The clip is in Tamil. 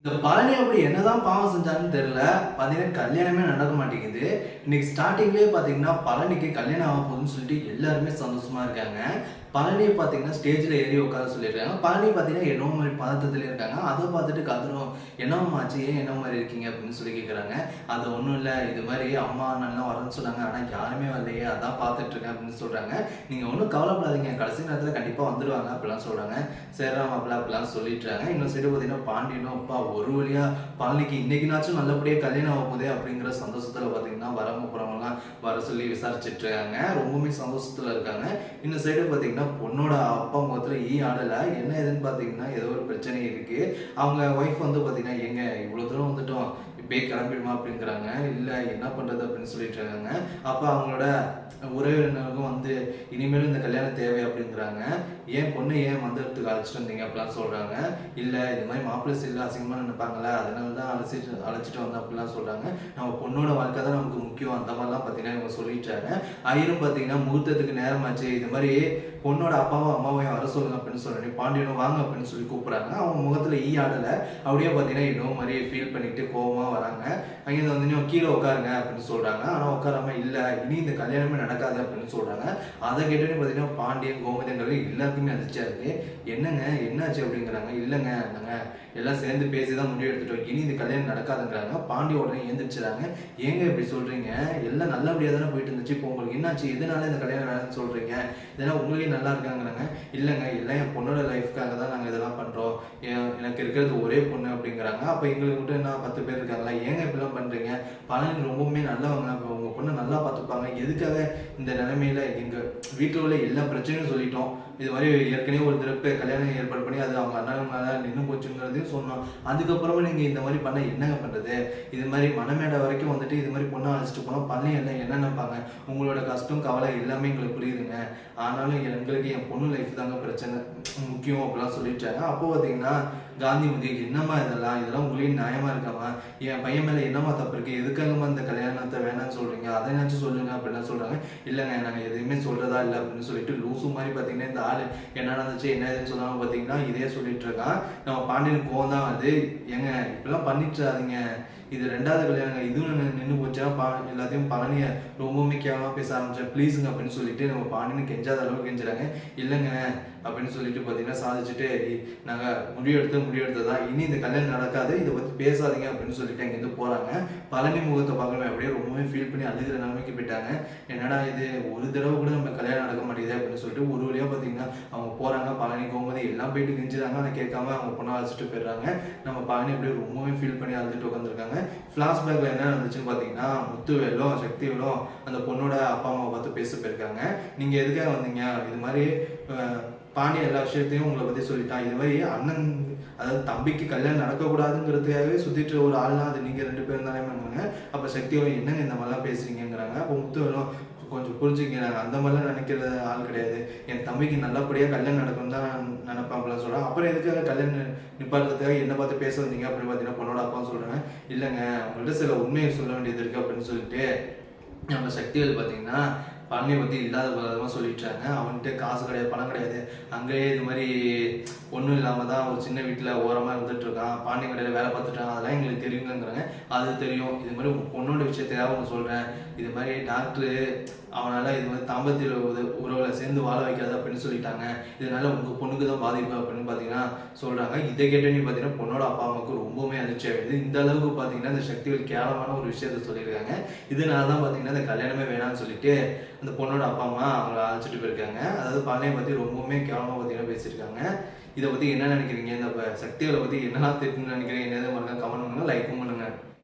இந்த பழனி அப்படி என்னதான் பாவம் செஞ்சான்னு தெரியல. பார்த்தீங்கன்னா கல்யாணமே நடக்க மாட்டேங்குது. இன்னைக்கு ஸ்டார்ட்டிங்லேயே பார்த்தீங்கன்னா பழனிக்கு கல்யாணம் ஆக போகுதுன்னு சொல்லிட்டு எல்லாருமே சந்தோஷமா இருக்காங்க. பழனிய பார்த்தீங்கன்னா ஸ்டேஜ்ல ஏறி உட்கார சொல்லியிருக்காங்க. பழனி பார்த்தீங்கன்னா என்னமோ மாரி பதட்டத்திலே இருக்காங்க. அதை பார்த்துட்டு கதறும், "என்னம்மா ஆச்சு? ஏன் என்ன மாரி இருக்கீங்க?" அப்படின்னு சொல்லி கேட்குறாங்க. "அது ஒண்ணும் இல்ல. இது மாரி அம்மா, அண்ணன்லாம் வரேன்னு சொன்னாங்க. ஆனா யாருமே வரலையே. அதான் பார்த்துட்டு இருக்கேன்" அப்படின்னு சொல்றாங்க. "நீங்க ஒண்ணும் கவலைப்படாதீங்க. கடைசி நேரத்துல கண்டிப்பா வந்துருவாங்க" அப்படிலாம் சொல்றாங்க. "சரிடா மாப்பிள" அப்படிலாம் சொல்லிட்டுறாங்க. இன்னொரு சைடு பார்த்தீங்கன்னா பாண்டியனும், "அப்பா ஒரு வழியா பழனிக்கு இன்னைக்குனாச்சும் நல்லபடியா கல்யாணம் ஆக போதே" அப்படிங்கிற சந்தோஷத்துல பார்த்தீங்கன்னா வரவங்க போறவங்கலாம் வர சொல்லி விசாரிச்சுட்டு இருக்காங்க. ரொம்பவுமே சந்தோஷத்துல இருக்காங்க. இந்த சைடு பார்த்தீங்கன்னா பொண்ணோட அப்பா முகத்துல ஆடல. என்ன ஏதுன்னு பார்த்தீங்கன்னா ஏதோ ஒரு பிரச்சனை இருக்கு. அவங்க ஒய்ஃப் வந்து பார்த்தீங்கன்னா, "ஏங்க இவ்வளவு தூரம் வந்துட்டோம். இப்பயே கிளம்பிடுமா?" அப்படிங்கிறாங்க. "இல்ல என்ன பண்றது?" அப்படின்னு சொல்லிட்டு இருக்காங்க. அப்ப அவங்களோட உறவினர்களும் வந்து, "இனிமேலும் இந்த கல்யாணம் தேவை" அப்படிங்கிறாங்க. "ஏன் பொண்ணு ஏன் மண்டபத்துக்கு அழைச்சிட்டு வந்தீங்க?" அப்படிலாம் சொல்றாங்க. "இல்ல இது மாதிரி மாப்பிள்ளை சைடுல அசிங்கமா நினைப்பாங்கல்ல, அதனால தான் அழைச்சிட்டு வந்தேன்" அப்படிலாம் சொல்றாங்க. "நம்ம பொண்ணோட வாழ்க்கை தான் நமக்கு முக்கியம்" அந்த மாதிரிலாம் பார்த்தீங்கன்னா இவங்க சொல்லிட்டாங்க. ஐயரும் பார்த்தீங்கன்னா, "முகூர்த்தத்துக்கு நேரமாச்சு. இது மாதிரி பொண்ணோட அப்பாவும் அம்மாவையும் வர சொல்லுங்க" அப்படின்னு சொன்னோனே பாண்டியனும் "வாங்க" அப்படின்னு சொல்லி கூப்பிடுறாங்க. அவங்க முகத்துல ஆடல. அப்படியே பார்த்தீங்கன்னா இன்னும் மாதிரி ஃபீல் பண்ணிக்கிட்டு கோவமா வராங்க. அங்கேருந்து வந்து "கீழே உட்காருங்க" அப்படின்னு சொல்றாங்க. ஆனா உட்காராம, "இல்ல இனி இந்த கல்யாணமே நடக்காது" அப்படின்னு சொல்றாங்க. அதை கேட்டோன்னே பார்த்தீங்கன்னா பாண்டியன், கோமதிங்கிறது எல்லாருக்குமே அதிர்ச்சியா இருக்கு. "என்னங்க என்னாச்சு?" அப்படிங்கிறாங்க. "இல்லைங்க நாங்க எல்லாம் சேர்ந்து பேசி தான் முடிவு எடுத்துட்டோம். இனி இந்த கல்யாணம் நடக்காதுங்கிறாங்க." பாண்டிய உடனே எழுந்திரிச்சுறாங்க. "ஏங்க இப்படி சொல்றீங்க? எல்லாம் நல்லபடியா தானே போயிட்டு இருந்துச்சு. இப்போ உங்களுக்கு என்னாச்சு? எதனால இந்த கல்யாணம் வேணாம்னு சொல்றீங்க? இதெல்லாம் உங்களுக்கே நல்லா இருக்காங்கிறாங்க." "இல்லைங்க எல்லாம் என் பொண்ணோட லைஃப்க்காக தான் நாங்க இதெல்லாம் பண்றோம். எனக்கு இருக்கிறது ஒரே பொண்ணு" அப்படிங்கிறாங்க. "அப்ப எங்களுக்கு மட்டும் என்ன 10 பேர் இருக்காங்களா? ஏங்க இப்படிலாம் பண்றீங்க? பழனி ரொம்பவுமே நல்லவங்க. அப்ப உங்க பொண்ணை நல்லா பார்த்துப்பாங்க. எதுக்காக இந்த நிலைமையில எங்க வீட்டுல உள்ள எல்லா பிரச்சனையும் சொல்லிட்டோம். இது மாதிரி ஏற்கனவே ஒரு தடவை கல்யாணம் ஏற்பாடு பண்ணி அது அவங்க அண்ணனால நின்னு போச்சுங்கிறதையும் சொன்னோம். அதுக்கப்புறமா நீங்க இந்த மாதிரி பண்ணா என்னங்க பண்றது? இது மாதிரி மணமேடை வரைக்கும் வந்துட்டு இது மாதிரி பொண்ணை அழைச்சிட்டு போனா பழனி எல்லாம் என்ன நினைப்பாங்க? உங்களோட கஷ்டம், கவலை எல்லாமே எங்களுக்கு புரியுதுங்க. ஆனாலும் எங்களுக்கு என் பொண்ணு லைஃப் தாங்க பிரச்சனை முக்கியம்" அப்படிலாம் சொல்லிட்டாங்க. அப்போ பார்த்தீங்கன்னா காந்திமதி, "என்னம்மா இதெல்லாம் உங்களுக்கு நியாயமா இருக்காமா? என் பையன் மேல என்னம்மா தப்பு இருக்கு? எதுக்காகம்மா இந்த கல்யாணத்தை வேணாம்னு சொல்றீங்க? அதையாச்சும் சொல்லுங்க" அப்படிலாம் சொல்றாங்க. "இல்லைங்க நாங்க எதுவுமே சொல்றதா இல்லை" அப்படின்னு சொல்லிட்டு லூசு மாதிரி பார்த்தீங்கன்னா இந்த ஆளு என்ன நடந்துச்சு என்ன ஏதுன்னு சொல்லாம பார்த்தீங்கன்னா இதே சொல்லிட்டு இருக்கான். நம்ம பாண்டியனுக்கு கோவம் தான் வருது. "ஏங்க இப்படிலாம் பண்ணிட்டுறாதீங்க. இது 2வது கல்யாணங்க. இதுவும் நின்னு போச்சுன்னா எல்லாத்தையும் பழனிய ரொம்பவுமே கேவலமா பேச ஆரம்பிச்சேன். ப்ளீஸுங்க" அப்படின்னு சொல்லிட்டு நம்ம பாண்டியனு கெஞ்சாத அளவுக்கு கெஞ்சுறாங்க. "இல்லைங்க" அப்படின்னு சொல்லிட்டு பார்த்தீங்கன்னா சாதிச்சுட்டு, "நாங்க முடிவெடுத்ததா. இனி இந்த கல்யாணம் நடக்காது. இதை பத்தி பேசாதீங்க" அப்படின்னு சொல்லிட்டு அங்கேருந்து போறாங்க. பழனி முகத்தை பார்க்கவே அப்படியே ரொம்பவே ஃபீல் பண்ணி அழுகிற நிலைமைக்கு போயிட்டாங்க. "என்னடா இது ஒரு தடவை கூட நம்ம கல்யாணம் நடக்க மாட்டேங்குது" அப்படின்னு சொல்லிட்டு ஒரு வழியா பார்த்தீங்கன்னா அவங்க போறாங்க. பழனி, கோமதி எல்லாம் போயிட்டு கெஞ்சுறாங்க. ஆனா கேட்காம அவங்க பொண்ணை அழைச்சிட்டு போயிடுறாங்க. நம்ம பழனி அப்படியே ரொம்பவே ஃபீல் பண்ணி அழுதுட்டு உட்காந்துருக்காங்க. ஃபிளாஷ்பேக்ல என்ன நடந்துச்சுன்னு பார்த்தீங்கன்னா, முத்துவேலும் சக்திவேலும் அந்த பொண்ணோட அப்பா அம்மாவை பார்த்து பேச போயிருக்காங்க. "நீங்க எதுக்காக வந்தீங்க? இது மாதிரி பாண்டிய எல்லா விஷயத்தையும் உங்களை பத்தி சொல்லிட்டான். இது மாதிரி அண்ணன், அதாவது தம்பிக்கு கல்யாணம் நடக்கக்கூடாதுங்கிறதுக்காகவே சுத்திட்டு ஒரு ஆள்னா அது நீங்க 2 பேரும் தானேங்கிறாங்க." அப்ப சக்திவேலும், "என்னங்க இந்த மாதிரிலாம் பேசுறீங்கிறாங்க." அப்போ முத்துவேலும், "கொஞ்சம் புரிஞ்சுக்கங்க. நாங்க அந்த மாதிரிலாம் நினைக்கிற ஆள் கிடையாது. என் தம்பிக்கு நல்லபடியா கல்யாணம் நடக்கணும்னு தான் நினைப்பேன்" அப்படிலாம் சொல்றாங்க. "அப்புறம் எதுக்காக கல்யாணம் நிப்பாட்டுறதுக்காக என்ன பார்த்து பேச வந்தீங்க?" அப்படின்னு பார்த்தீங்கன்னா பொண்ணோட அப்பாவும் சொல்றாங்க. "இல்லைங்க உங்கள்கிட்ட சில உண்மையை சொல்ல வேண்டியது இருக்கு" அப்படின்னு சொல்லிட்டு நம்ம சக்திவேல் பார்த்தீங்கன்னா பழனியை பத்தி இல்லாத விதமா சொல்லிட்டாங்க. "அவன்கிட்ட காசு கிடையாது, பணம் கிடையாது. அங்கேயே இது மாதிரி ஒண்ணும் இல்லாம தான் ஒரு சின்ன வீட்டுல ஓரமா இருந்துட்டு இருக்கான். பாண்டியன் கடையில வேலை பார்த்துட்டான். அதெல்லாம் எங்களுக்கு தெரியுங்கிறாங்க." "அது தெரியும். இது மாதிரி உங்க பொண்ணோட விஷயத்தையாவது ஒன்று சொல்றேன். இது மாதிரி டாக்டரு அவனால இது மாதிரி தாம்பத்திய உறவுல சேர்ந்து வாழ வைக்காது அப்படின்னு சொல்லிட்டாங்க. இதனால உங்க பொண்ணுக்கு தான் பாதிப்பு" அப்படின்னு பார்த்தீங்கன்னா சொல்றாங்க. இதை கேட்டோன்னே பார்த்தீங்கன்னா பொண்ணோட அப்பா அம்மாவுக்கு ரொம்பவுமே அதிர்ச்சி ஆயிடுது. இந்த அளவுக்கு பார்த்தீங்கன்னா இந்த சக்திவேல் கேவலமான ஒரு விஷயத்த சொல்லியிருக்காங்க. இதனால தான் பார்த்தீங்கன்னா இந்த கல்யாணமே வேணாம்னு சொல்லிட்டு அந்த பொண்ணோட அப்பா அம்மா அவங்கள அழைச்சிட்டு போயிருக்காங்க. அதாவது பழனியை பத்தி ரொம்பவுமே கேவலமா பார்த்தீங்கன்னா பேசியிருக்காங்க. இதை பத்தி என்ன நினைக்கிறீங்க? இந்த சக்திவேலை பத்தி என்னெல்லாம் திட்டுன்னு நினைக்கிறீங்க? என்னது மறக்காம கமெண்ட் பண்ணுங்க, லைக்கும் பண்ணுங்க.